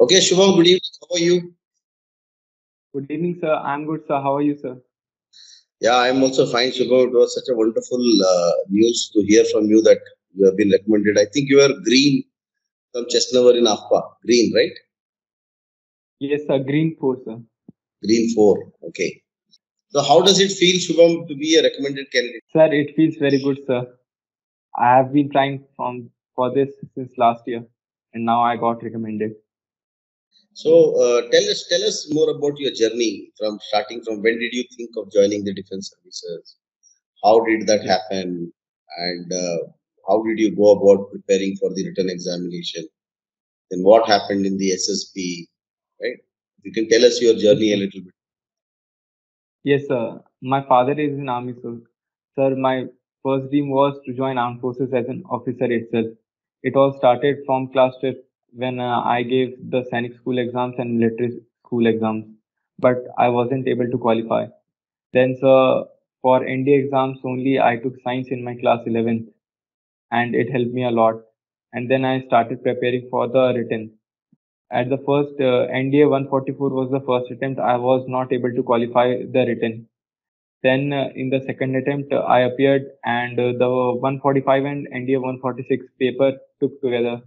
Okay, Shubham, good evening. How are you? Good evening, sir. I'm good, sir. How are you, sir? Yeah, I'm also fine, Shubham. It was such a wonderful news to hear from you that you have been recommended. I think you are green from Chestnut in AFPA. Green, right? Yes, sir. Green 4, sir. Green 4. Okay. So, how does it feel, Shubham, to be a recommended candidate? Sir, it feels very good, sir. I have been trying for this since last year, and now I got recommended. So, tell us more about your journey from starting from when did you think of joining the defense services? How did that Yes, happen? And how did you go about preparing for the written examination? Then, what happened in the SSB? Right? You can tell us your yes, journey a sir. little bit. Yes, sir. My father is in army, so sir, my first dream was to join armed forces as an officer itself. It all started from class 12 when I gave the Sainik school exams and military school exams, but I wasn't able to qualify. Then, sir, for ND exams only, I took science in my class 11th, and it helped me a lot. And then I started preparing for the written. At the first NDA 144 was the first attempt. I was not able to qualify the written. Then in the second attempt, I appeared, and the 145 and NDA 146 paper took together.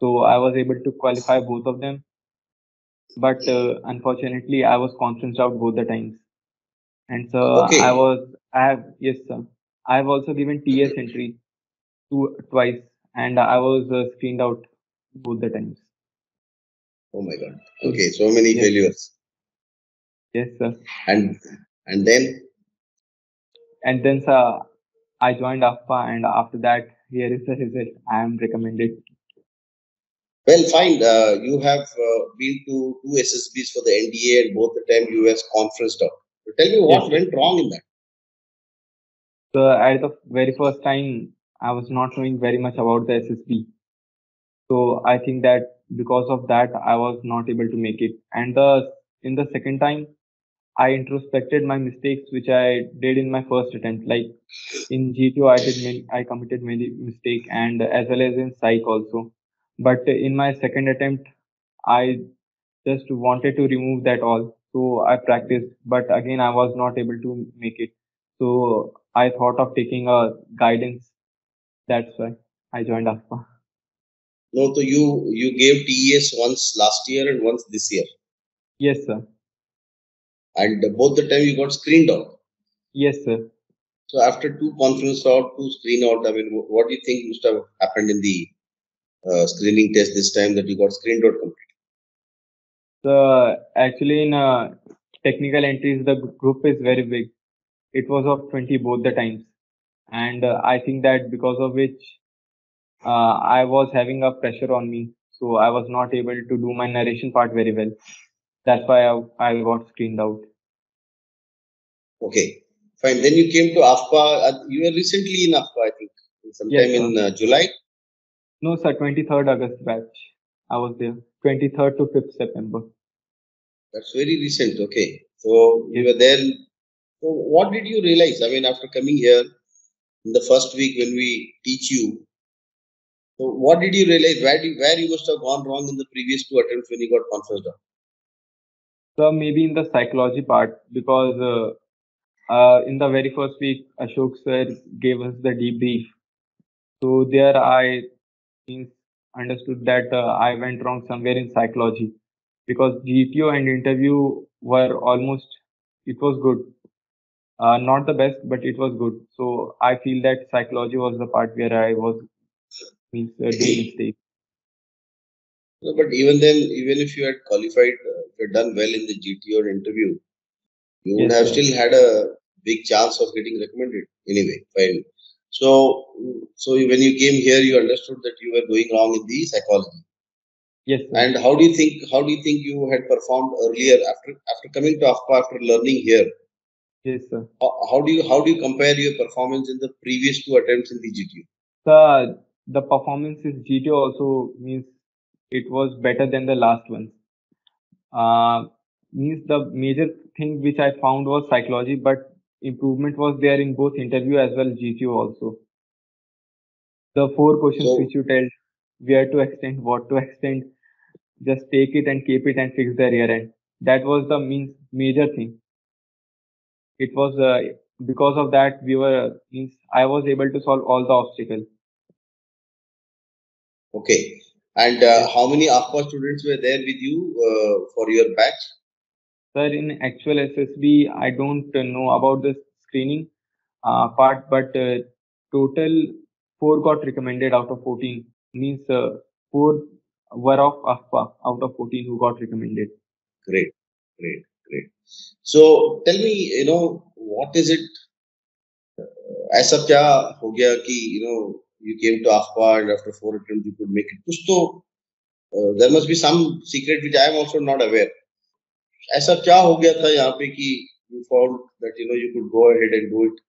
So I was able to qualify both of them. But unfortunately, I was conferenced out both the times. And so Okay. yes, sir. I have also given TS entry twice, and I was screened out both the times. Oh my God. So Okay. So many yes, failures. yes, sir. And then, And then, sir, I joined AFPA, and after that, here is the result. I am recommended. well, fine. You have been to two SSBs for the NDA, and both the time you were conferenced out. So tell me Yes, what sir. went wrong in that. So at the very first time, I was not knowing very much about the SSB. So I think that because of that, I was not able to make it. And the in the second time, I introspected my mistakes which I did in my first attempt. Like in GTO, I committed many mistakes, and as well as in psych also. But in my second attempt, I just wanted to remove that all. So I practiced, but again I was not able to make it. So I thought of taking a guidance. That's why I joined AFPA. No, so you gave TES once last year and once this year, Yes, sir. and both the time you got screened out. Yes, sir. So after two conference out, two screen out, I mean, what do you think must have happened in the screening test this time that you got screened out completely? So actually in technical entries, the group is very big. It was of 20 both the times. And I think that because of which I was having a pressure on me. So I was not able to do my narration part very well. That's why I got screened out. Okay, fine. Then you came to AFPA. You were recently in AFPA, I think, sometime Yes, sir. in July. No, sir, 23rd August batch. I was there. 23rd to 5th September. That's very recent. Okay, so you Yes. were there. So what did you realize? I mean, after coming here in the first week when we teach you, so what did you realize? Where you must have gone wrong in the previous two attempts when you got confessed on? So maybe in the psychology part, because in the very first week, Ashok sir gave us the debrief. So there I means understood that I went wrong somewhere in psychology because GTO and interview were almost, it was good. Not the best, but it was good. So I feel that psychology was the part where I was means doing mistakes. No, but even then, even if you had qualified, if you had done well in the GTO interview, you would Yes, have sir. still had a big chance of getting recommended anyway. Fine. So, so when you came here, you understood that you were going wrong in the psychology. Yes, sir. And how do you think you had performed earlier after coming to AFPA after learning here? Yes, sir. How do you compare your performance in the previous two attempts in the GTO? The performance in GTO also means it was better than the last ones. Uh, Means the major thing which I found was psychology, but improvement was there in both interview as well GTO also. The four questions So which you tell where to extend, what to extend, just take it and keep it and fix the rear end. That was the major thing. It was because of that I was able to solve all the obstacles. Okay. And Yes, how many AFPA students were there with you for your batch? sir. In actual SSB, I don't know about the screening part, but total 4 got recommended out of 14. Means 4 were of AFPA out of 14 who got recommended. Great, great, great. So tell me, what is it? ऐसा क्या हो गया कि you came to AFPA and after 4 attempts you could make it? कुछ तो there must be some secret which I am also not aware. ऐसा क्या हो गया था यहाँ पे कि you found that you could go ahead and do it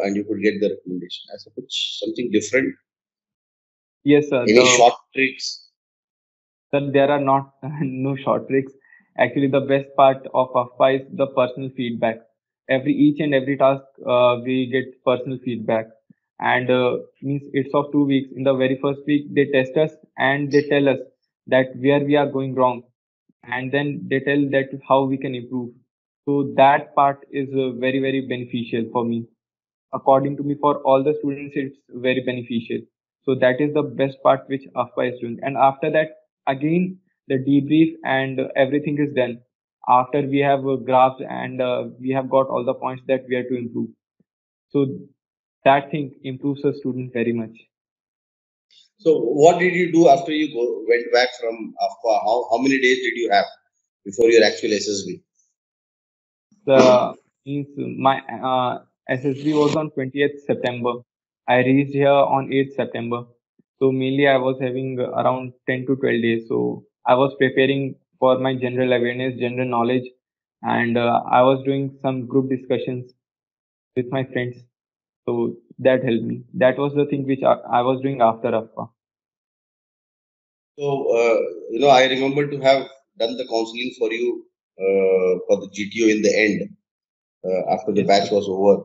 and you could get the recommendation? ऐसा कुछ something different? Yes, sir. Any short tricks? Sir, there are not no short tricks. Actually, the best part of AFPA is the personal feedback. Each and every task, we get personal feedback, and means it's of 2 weeks. In the very first week, they test us and they tell us that where we are going wrong, and then they tell that how we can improve. So that part is very beneficial for me. According to me, for all the students, it's very beneficial. So that is the best part which AFPA is doing. And after that, again, the debrief and everything is done. After we have graphs and we have got all the points that we have to improve. So that thing improves the student very much. So what did you do after you went back from AFPA? How many days did you have before your actual SSB? Means my SSB was on 20th September. I reached here on 8th September. So mainly I was having around 10 to 12 days. So I was preparing for my general awareness, general knowledge, and I was doing some group discussions with my friends. So that helped me. That was the thing which I was doing after AFPA. So, I remember to have done the counseling for you for the GTO in the end after the Yes, batch sir. was over.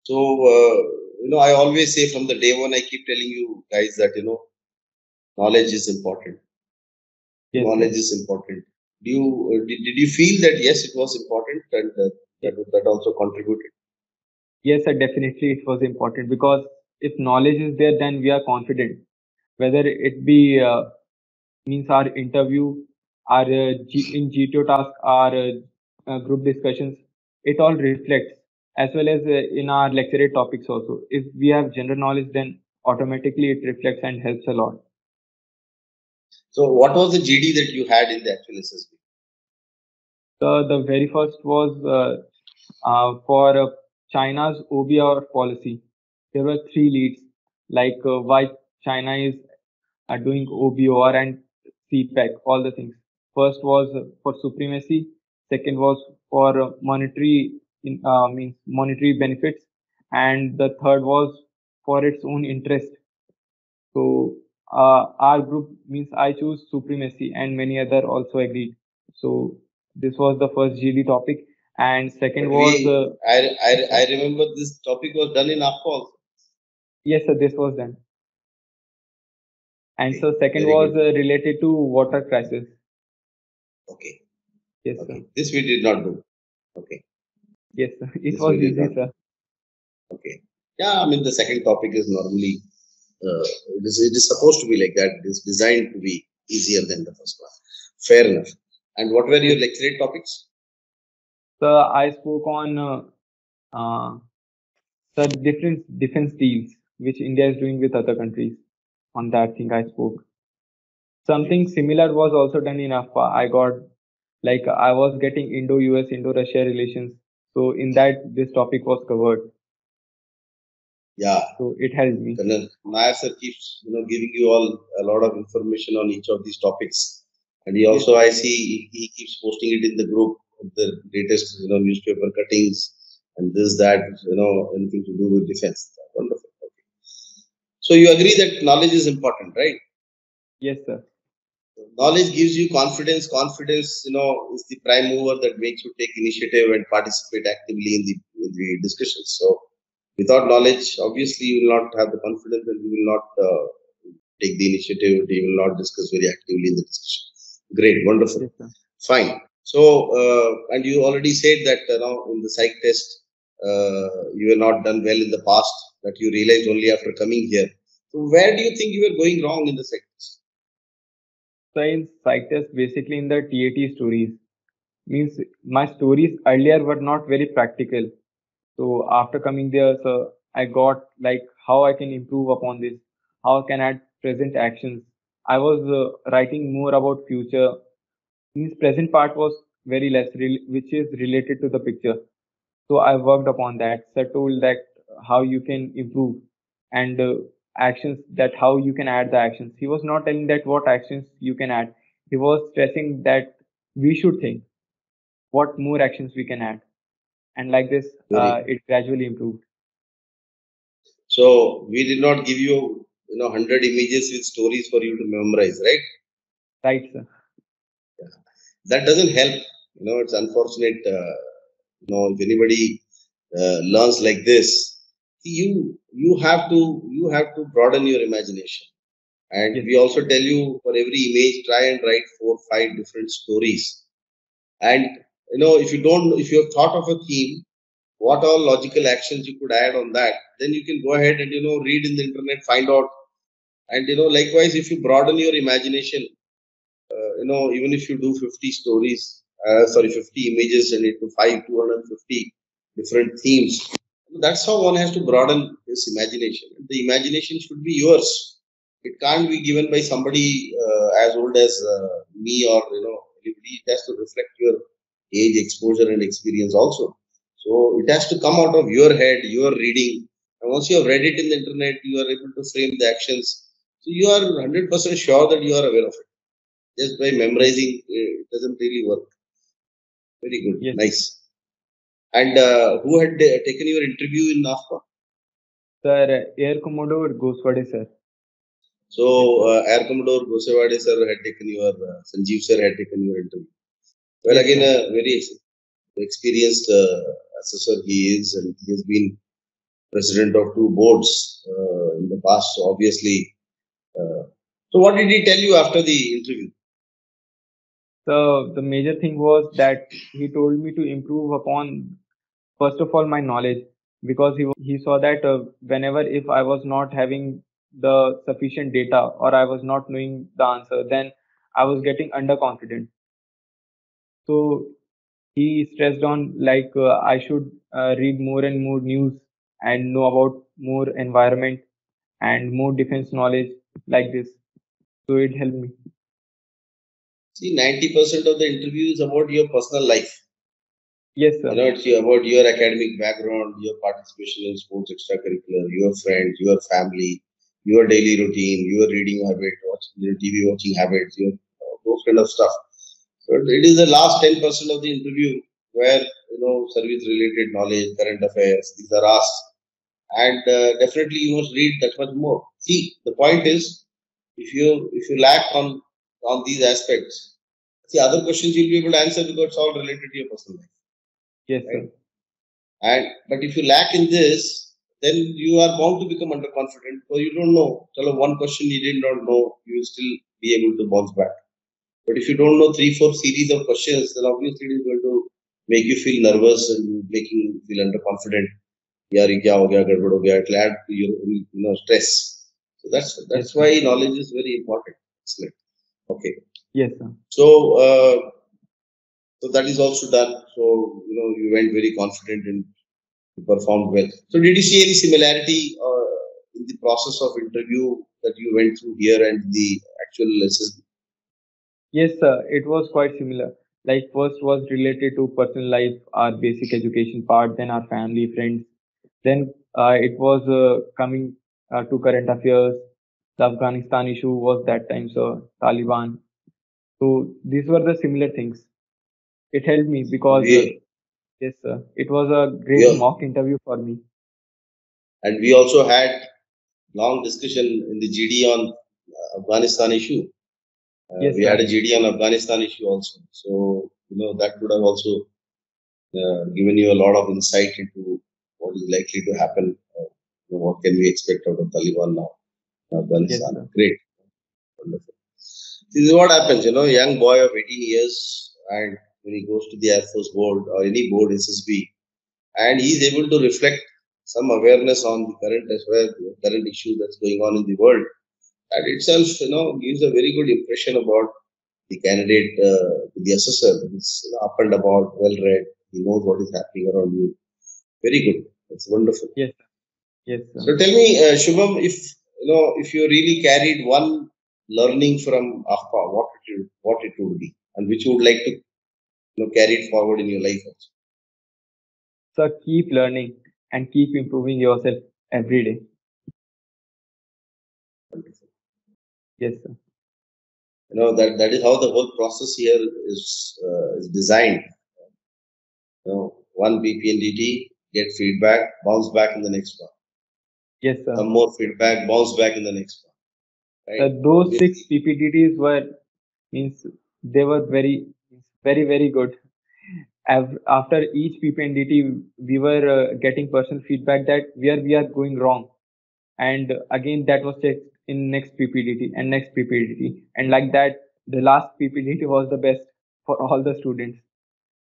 So, I always say from the day one, I keep telling you guys that, knowledge is important. Yes, sir. Knowledge is important. Did you feel that yes, it was important and that also contributed? Yes, sir. Definitely, it was important because if knowledge is there, then we are confident. Whether it be means our interview, our in GTO task, our group discussions, it all reflects as well as in our lecture topics also. If we have general knowledge, then automatically it reflects and helps a lot. So, what was the GD that you had in the actual SSB? So the very first was for China's OBR policy. There were 3 leads, like why China is doing OBOR and CPEC, all the things. First was for supremacy. Second was for means monetary benefits, and the third was for its own interest. So our group means I choose supremacy, and many other also agreed. So this was the first GD topic, and second But was I remember this topic was done in AFPA also. yes, sir, this was done. And Okay, so second very was good. related to water crisis. Okay, Yes, sir. okay. This we did not do. Okay, Yes, sir. It this we was did easy, not do. sir. Okay. Yeah, I mean the second topic is normally it is supposed to be like that. It is designed to be easier than the first one. Fair enough. And what were your Yes. lecture topics? So I spoke on uh, the different defense deals which India is doing with other countries. On that thing I spoke. Something similar was also done in AFPA. I got like I was getting Indo-US, Indo-Russia relations. So in that this topic was covered. Yeah, So it helped me. Colonel Nair sir keeps giving you all a lot of information on each of these topics, and he also I see he keeps posting it in the group, the latest newspaper cuttings and this that anything to do with defense. Wonderful. Okay. So you agree that knowledge is important, right? Yes, sir. Knowledge gives you confidence. Confidence, is the prime mover that makes you take initiative and participate actively in the discussions. So without knowledge, obviously you will not have the confidence and you will not take the initiative. You will not discuss very actively in the discussion. Great, wonderful, Yes, sir. fine. So, and you already said that in the psych test, you were not done well in the past. That you realized only after coming here. So, where do you think you were going wrong in the psych test? So in psych test, basically in the TAT stories, means my stories earlier were not very practical. So after coming there, so I got like how I can improve upon this, how I can add present actions. I was writing more about future. Means present part was very less, which is related to the picture. So I worked upon that. Sir told that how you can improve and actions, that how you can add the actions. He was not telling that what actions you can add. He was stressing that we should think what more actions we can add, and like this, Very. it gradually improved. So, we did not give you 100 images with stories for you to memorize, right? Right, sir. That doesn't help. It's unfortunate. If anybody learns like this, you have to broaden your imagination. And Yes, we also tell you for every image, try and write 4 5 different stories. And if you have thought of a theme, what all logical actions you could add on that, then you can go ahead and read in the internet, find out. And likewise, if you broaden your imagination, even if you do 50 stories, 50 images and into 250 different themes, that's how one has to broaden his imagination. The imagination should be yours. It can't be given by somebody as old as me, or anybody. It has to reflect your age, exposure, and experience also. So it has to come out of your head, your reading. And once you have read it in the internet, you are able to frame the actions. So you are 100% sure that you are aware of it. Just by yes, memorizing, it doesn't really work. Very good, yes, nice. And who had taken your interview in NAFTA? sir. Air Commodore Goswade, sir. So Yes, sir. Air Commodore Gosewade sir had taken your, Sanjeev sir had taken your interview. Well, Yes, again, sir. a very experienced assessor he is, and he has been president of 2 boards in the past. So obviously, uh, so what did he tell you after the interview? So the major thing was that he told me to improve upon first of all my knowledge, because he saw that whenever if I was not having the sufficient data or I was not knowing the answer, then I was getting underconfident. So he stressed on like I should read more and more news and know about more environment and more defense knowledge, like this. So it helped me. See, 90% of the interview is about your personal life. Yes, sir. It's about your academic background, your participation in sports extracurricular, your friends, your family, your daily routine, your reading habit, your TV watching habits, your those kind of stuff. So it is the last 10% of the interview where service related knowledge, current affairs, these are asked, and definitely you must read that much more. See, the point is, if you lack on these aspects, see other questions you'll be able to answer because it's all related to your personal life, Yes, right? sir. And but if you lack in this, then you are bound to become underconfident because you don't know. Tell one question you did not know, you will still be able to bounce back. But if you don't know 3 4 series of questions, then obviously it is going to make you feel nervous and making you feel underconfident. यार ये क्या हो गया गड़बड़ हो गया, it'll add to your stress. So that's Yes, that's sir. why knowledge is very important. Excellent. Okay. Yes, sir. So so that is also done. So you went very confident and you performed well. So did you see any similarity in the process of interview that you went through here and the actual assessment? Yes, sir. It was quite similar. Like first was related to personal life, our basic education part, then our family, friends. Then it was coming to current affairs. The Afghanistan issue was that time, so Taliban. So these were the similar things. It helped me because We yes, sir, it was a we great al- mock interview for me. and we also had long discussion in the GD on Afghanistan issue. Yes, We had sir. a GD on Afghanistan issue also. So that would have also given you a lot of insight into what is likely to happen. What can we expect out of Taliban now in Yes, Afghanistan? sir. Great, wonderful. This is what happens, young boy of 18 years, and when he goes to the Air Force board or any board, SSB, and he is able to reflect some awareness on the current as well, the current issue that's going on in the world. That itself, gives a very good impression about the candidate to the assessor. He's up and about, well read. He knows what is happening around you. Very good. That's wonderful. Yes, sir. Yes, sir. So tell me, Shubham, if you really carried one learning from AFPA, what it would be, and which you would like to carry it forward in your life also. So keep learning and keep improving yourself every day. Wonderful. Yes, sir. That is how the whole process here is designed. One PPNDT, get feedback, bounce back in the next one. Yes, sir. Some more feedback, bounce back in the next one. Right? Those 6 PPDTs they were very, very good. After each PPNDT, we were getting personal feedback that where we are going wrong, and again that was checked in next PPDT and next PPDT, and like that, the last PPDT was the best for all the students.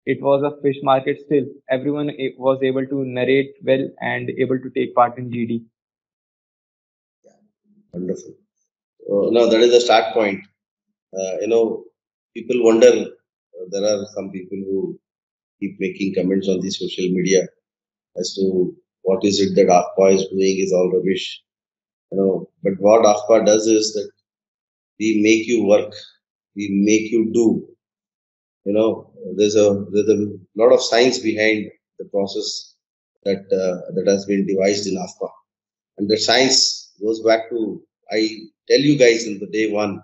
It was a fish market still. Everyone was able to narrate well and able to take part in GD. Wonderful. Now that is the start point. People wonder. There are some people who keep making comments on the social media as to what is it that AFPA is doing is all rubbish. But what AFPA does is that we make you work, we make you do. There's a lot of science behind the process that has been devised in AFPA, and the science goes back to, I tell you guys in the day one,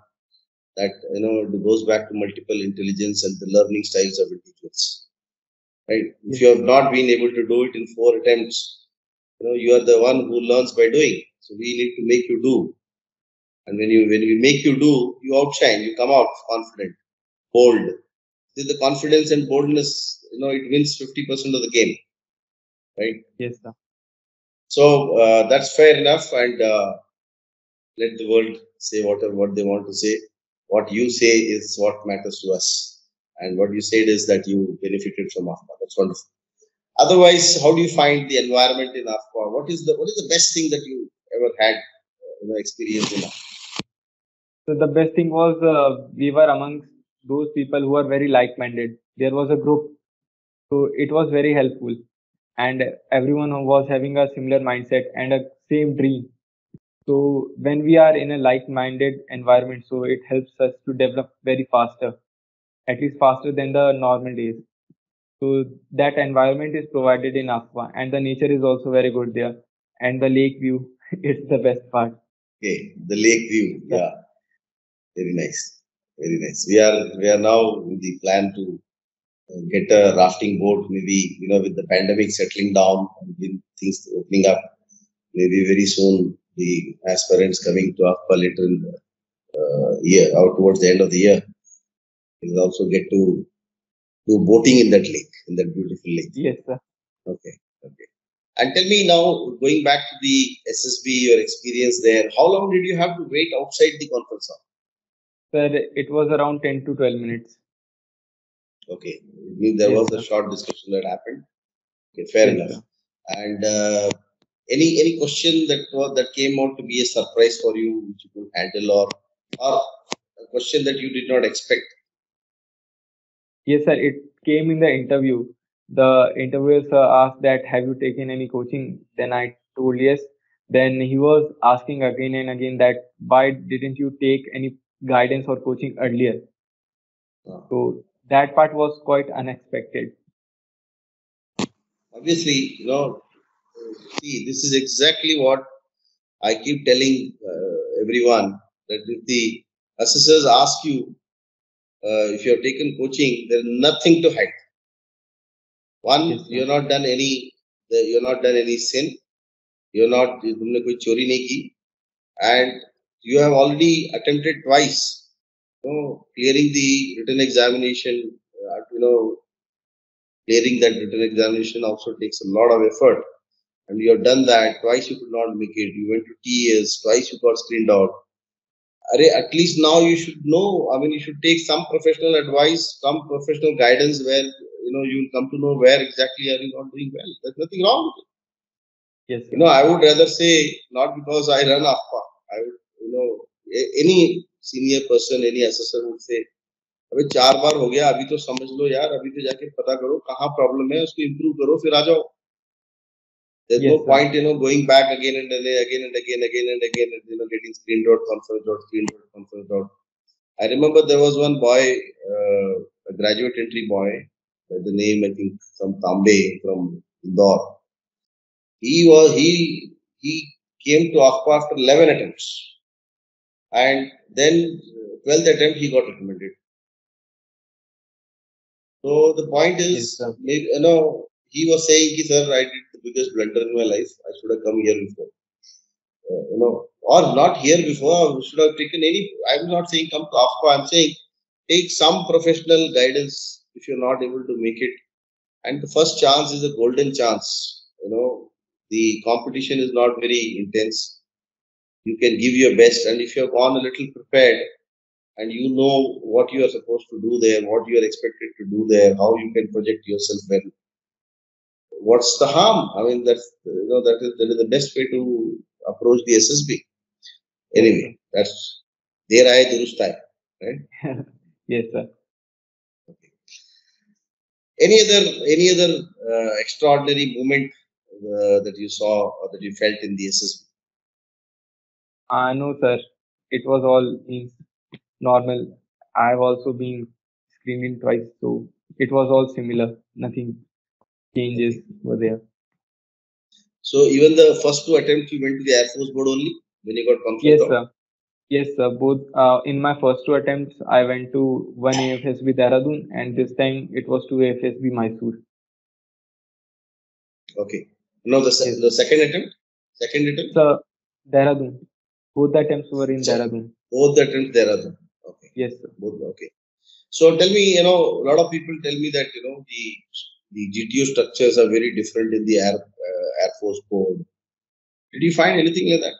that it goes back to multiple intelligence and the learning styles of individuals. Right? If you have not been able to do it in 4 attempts, you are the one who learns by doing. So we need to make you do. And when we make you do, you outshine, you come out confident, bold. See, the confidence and boldness, it wins 50% of the game. Right? Yes, sir. So that's fair enough, and let the world say what they want to say. What you say is what matters to us. And what you said is that you benefited from AFPA. That's wonderful. Otherwise, how do you find the environment in AFPA? What is the best thing that you ever had experience in AFPA? So the best thing was we were amongst those people who are very like-minded. There was a group, so it was very helpful, and everyone was having a similar mindset and a same dream. So when we are in a like-minded environment, so it helps us to develop very faster, at least faster than the normal days. So that environment is provided in AFPA, and the nature is also very good there, and the lake view is the best part. Okay, the lake view, yeah, very nice, very nice. We are now in the plan to get a rafting boat, maybe with the pandemic settling down and with things opening up, maybe very soon the aspirants coming to AFPA later in the year, or towards the end of the year, will also get to do boating in that lake, in that beautiful lake. Yes, sir. Okay. And tell me now, going back to the SSB, your experience there, how long did you have to wait outside the conference hall? Sir, it was around 10 to 12 minutes. Okay. There was a short discussion that happened. Okay, fair enough. Sir. And any question that came out to be a surprise for you, which you could handle, or a question that you did not expect? Yes, sir. It came in the interview. The interviewer asked that, have you taken any coaching? Then I told yes. Then he was asking again and again that why didn't you take any guidance or coaching earlier? So that part was quite unexpected. Obviously, see, this is exactly what I keep telling everyone, that if the assessors ask you if you have taken coaching, there is nothing to hide. One, yes, you're not done any sin. तुमने कोई चोरी नहीं की, and you have already attempted twice. Clearing the written examination, clearing that written examination also takes a lot of effort, and you have done that twice. You could not make it. You went to TES twice. You got screened out. At least now you should know. I mean, you should take some professional advice, some professional guidance where you will come to know where exactly are you not doing well. There's nothing wrong with it. Yes, sir. I would rather say, not because I run AFPA, I would, any senior person, any assessor would say, अबे 4 बार हो गया, अभी तो समझ लो यार, अभी तो जाके पता करो कहाँ प्रॉब्लम है, उसको इम्प्रूव करो, फिर आ जाओ. There's Yes, no sir. point, going back again and again and again, and getting screened out, conference out, screened out, conference out. I remember there was one boy, a graduate entry boy, by the name, I think, some Tambe from Indore. He came to AFPA after 11 attempts, and then 12th attempt he got recommended. So the point Yes, is, sir. maybe, he was saying, "Sir, I did the biggest blunder in my life. I should have come here before, or not here before. I should have taken any." I'm not saying come to AFPA. I'm saying take some professional guidance if you're not able to make it. And the first chance is a golden chance. The competition is not very intense. You can give your best, and if you're gone a little prepared, and you know what you are supposed to do there, what you are expected to do there, how you can project yourself well, what's the harm? I mean, that is the best way to approach the SSB. Yes, Anyway, that's there I durustai, right? sir. Yes, sir. Any other extraordinary moment that you saw or that you felt in the SSB? No, sir. It was all means normal. I've also been screened in twice, so it was all similar. Nothing changes were there. So even the first 2 attempts you went to the Air Force Board only when you got conferred Yes, out? sir. Yes, sir. Both in my first 2 attempts, I went to one AFSB Dehradun, and this time it was to AFSB Mysore. Okay. Now the Yes. the second attempt? Second attempt? Sir, Dehradun. Both the attempts were in So, Dehradun. both the attempts there are. Okay. Yes, sir. Both, okay. So tell me, a lot of people tell me that the GTO structures are very different in the Air Force Board. Did you find anything like that?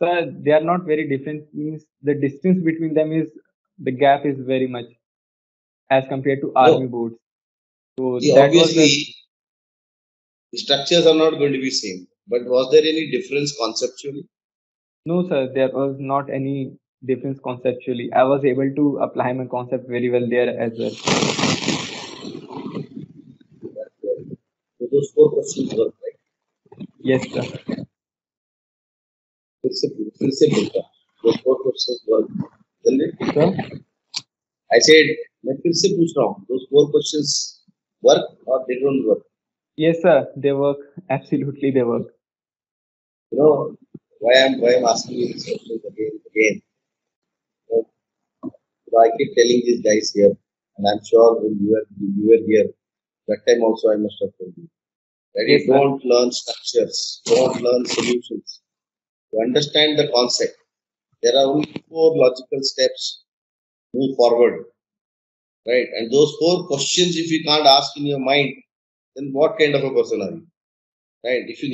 Sir, they are not very different. Means the distance between them is the gap is very much as compared to army No. boards. So See, that was obviously, the structures are not going to be same. But was there any difference conceptually? no, sir. There was not any difference conceptually. I was able to apply my concept very well there as well. So those 4 questions were right. Yes, sir. फिर से बोलता those 4 questions were. Sir? I said, मैं फिर से पूछ रहा हूँ, those 4 questions work or they don't work? Yes, sir. They work. Absolutely, they work. Why I'm asking you this question again and again. So I keep telling these guys here, and I'm sure when you were here, that time also I must have told you. That Yes, you sir. don't learn structures, don't learn solutions. To understand the concept, there are only 4 logical steps. Move forward, right? And those 4 questions, if you can't ask in your mind, then what kind of a person are you? Right? If you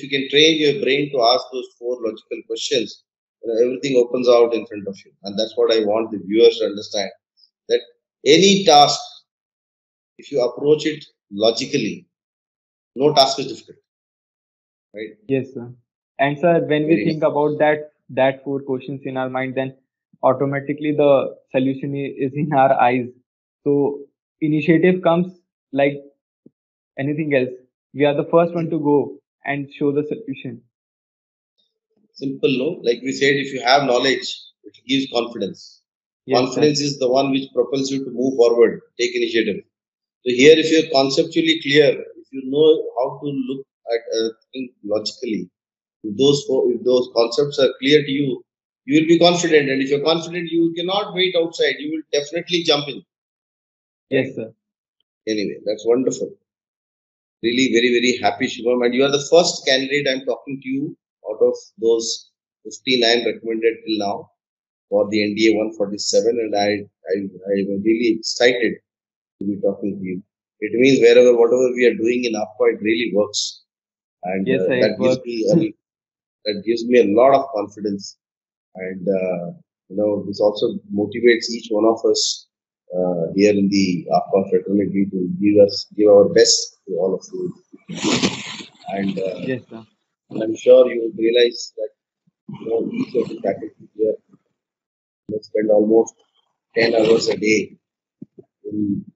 can train your brain to ask those 4 logical questions, everything opens out in front of you. And that's what I want the viewers to understand. That any task, if you approach it logically, no task is difficult. Right? Yes, sir. And sir, when we Very think about that 4 questions in our mind, then automatically the solution is in our eyes. So initiative comes like anything else. We are the first one to go and show the solution. Simple, no? Like we said, if you have knowledge, it gives confidence. Yes, Confidence sir. is the one which propels you to move forward, take initiative. So here, if you're conceptually clear, if you know how to look at a thing logically, if those concepts are clear to you, you will be confident. And if you're confident, you cannot wait outside. You will definitely jump in. Yes, sir. Anyway, that's wonderful. Really very, very happy, Shivam. And you are the first candidate I'm talking to you out of those 59 recommended till now for the NDA 147. And I'm really excited to be talking to you. It means whatever we are doing in APA, it really works. And Yes, sir. that gives me a lot of confidence. and this also motivates each one of us here in the Aqua fraternity to give our best to all of you, and Yes, sir. I'm sure you will realize that each of the faculty here spend almost 10 hours a day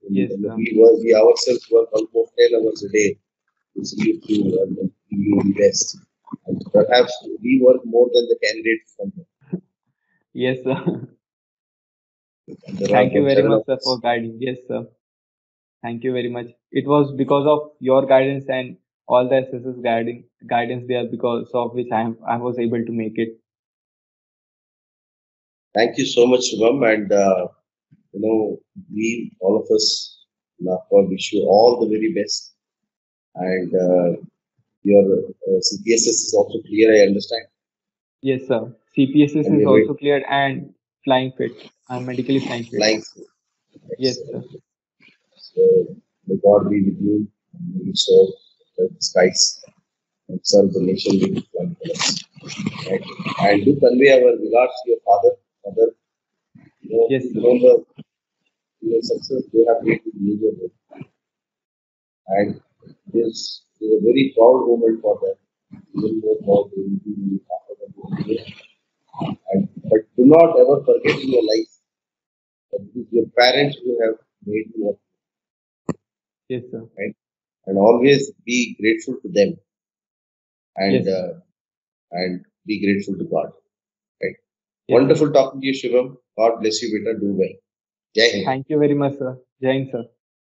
Yes, in sir. we ourselves work almost 10 hours a day to see if you the best. And perhaps we work more than the candidates from here. Yes, sir. And there are Thank you about very seven much, of sir, for us. guiding. Yes, sir. Thank you very much. It was because of your guidance and all the SSS guidance there, because of which I was able to make it. Thank you so much, Shubham. And we all of us in Aqua wish you all the very best. And your CPSS is also clear, I understand. Yes, sir. CPSS And is you're also ready, cleared and flying fit. I'm medically flying fit. flying. Yes, sir. Excellent. So may God be with you. And may you serve the skies and serve the nation with flying colors. Right? And do convey our regards to your father, mother. Yes, You sir. know the success they have made with media, and this is a very proud moment for them. Even more proud they will be after the and but do not ever forget in your life that it is your parents who have made you up, Yes, sir. right? And always be grateful to them, Yes, and sir. be grateful to God. Right? Yes, sir. Wonderful talking to you, Shivam. God bless you, beta. Do well. Jai Hind. Thank you very much, sir. Jai Hind, sir.